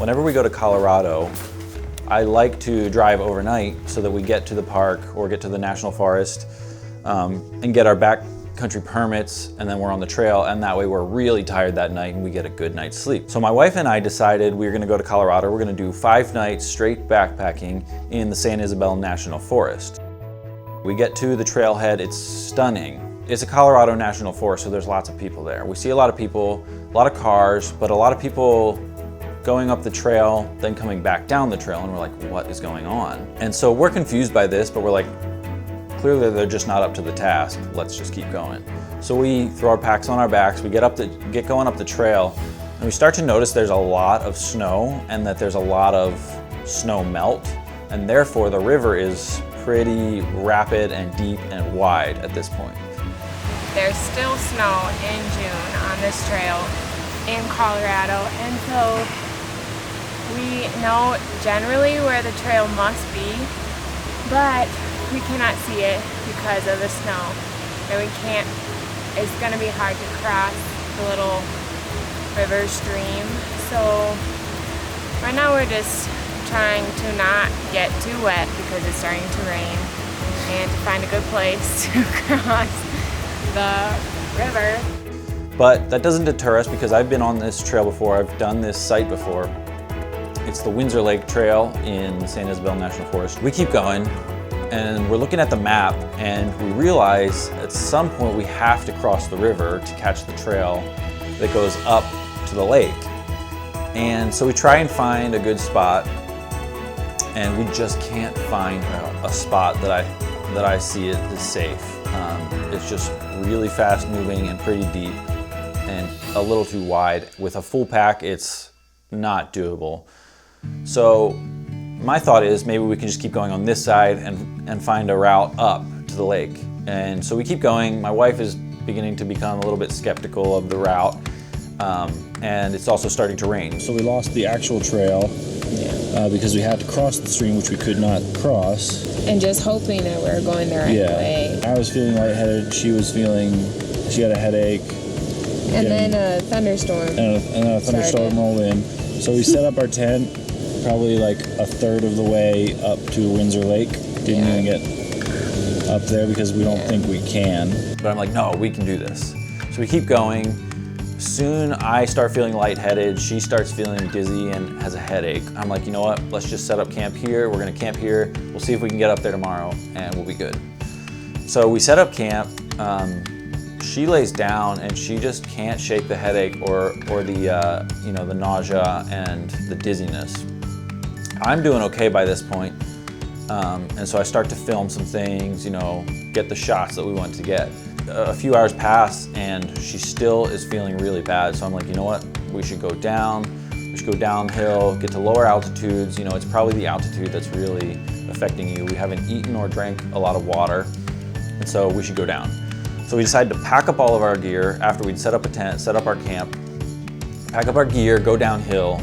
Whenever we go to Colorado, I like to drive overnight so that we get to the park or get to the national forest and get our backcountry permits, and then we're on the trail, and that way we're really tired that night and we get a good night's sleep. So my wife and I decided we were gonna go to Colorado. We're gonna do 5 nights straight backpacking in the San Isabel National Forest. We get to the trailhead, it's stunning. It's a Colorado National Forest, so there's lots of people there. We see a lot of people, a lot of cars, but a lot of people going up the trail, then coming back down the trail, and we're like, what is going on? And so we're confused by this, but we're like, clearly they're just not up to the task. Let's just keep going. So we throw our packs on our backs, we get going up the trail, and we start to notice there's a lot of snow and that there's a lot of snow melt, and therefore the river is pretty rapid and deep and wide at this point. There's still snow in June on this trail in Colorado, and so we know generally where the trail must be, but we cannot see it because of the snow. And it's gonna be hard to cross the little river stream. So right now we're just trying to not get too wet because it's starting to rain, and to find a good place to cross the river. But that doesn't deter us because I've been on this trail before. I've done this site before. It's the Windsor Lake Trail in San Isabel National Forest. We keep going and we're looking at the map, and we realize at some point we have to cross the river to catch the trail that goes up to the lake. And so we try and find a good spot, and we just can't find a spot that I see is safe. It's just really fast moving and pretty deep and a little too wide. With a full pack, it's not doable. So my thought is maybe we can just keep going on this side and find a route up to the lake. And so we keep going. My wife is beginning to become a little bit skeptical of the route, and it's also starting to rain. So we lost the actual trail because we had to cross the stream, which we could not cross. And just hoping that we're going the right way. I was feeling lightheaded. She had a headache. And then a thunderstorm. And a thunderstorm rolled in. So we set up our tent probably like a third of the way up to Windsor Lake. Didn't even get up there because we don't think we can. But I'm like, no, we can do this. So we keep going. Soon I start feeling lightheaded. She starts feeling dizzy and has a headache. I'm like, you know what? Let's just set up camp here. We're gonna camp here. We'll see if we can get up there tomorrow and we'll be good. So we set up camp. She lays down and she just can't shake the headache or the the nausea and the dizziness. I'm doing okay by this point, and so I start to film some things, get the shots that we want to get. A few hours pass and she still is feeling really bad. So I'm like, you know what? We should go down. We should go downhill, get to lower altitudes. It's probably the altitude that's really affecting you. We haven't eaten or drank a lot of water, and so we should go down. So we decided to pack up all of our gear after we'd set up a tent, set up our camp, pack up our gear, go downhill.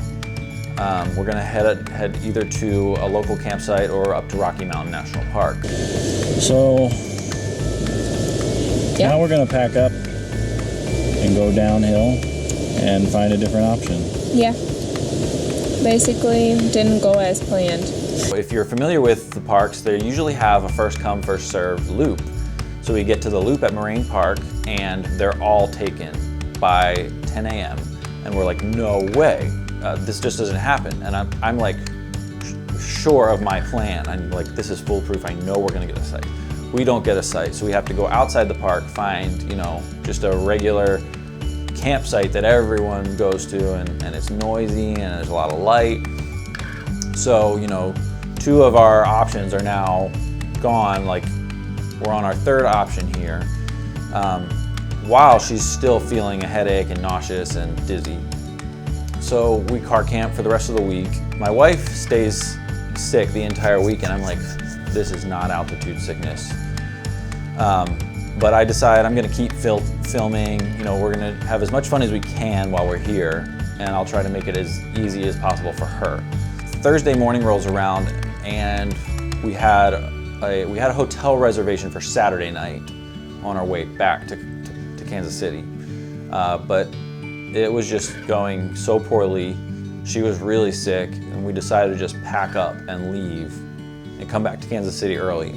We're gonna head either to a local campsite or up to Rocky Mountain National Park. So now we're gonna pack up and go downhill and find a different option. Yeah, basically didn't go as planned. If you're familiar with the parks, they usually have a first come, first served loop. So we get to the loop at Moraine Park and they're all taken by 10 a.m. And we're like, no way, this just doesn't happen. And I'm like sure of my plan. I'm like, this is foolproof. I know we're gonna get a site. We don't get a site, so we have to go outside the park, find just a regular campsite that everyone goes to, and it's noisy and there's a lot of light. So 2 of our options are now gone. Like, we're on our 3rd option here, while she's still feeling a headache and nauseous and dizzy. So we car camp for the rest of the week. My wife stays sick the entire week, and I'm like, this is not altitude sickness. But I decide I'm gonna keep filming. We're gonna have as much fun as we can while we're here, and I'll try to make it as easy as possible for her. Thursday morning rolls around, and we had a hotel reservation for Saturday night on our way back to Kansas City. But it was just going so poorly. she was really sick, and we decided to just pack up and leave and come back to Kansas City early.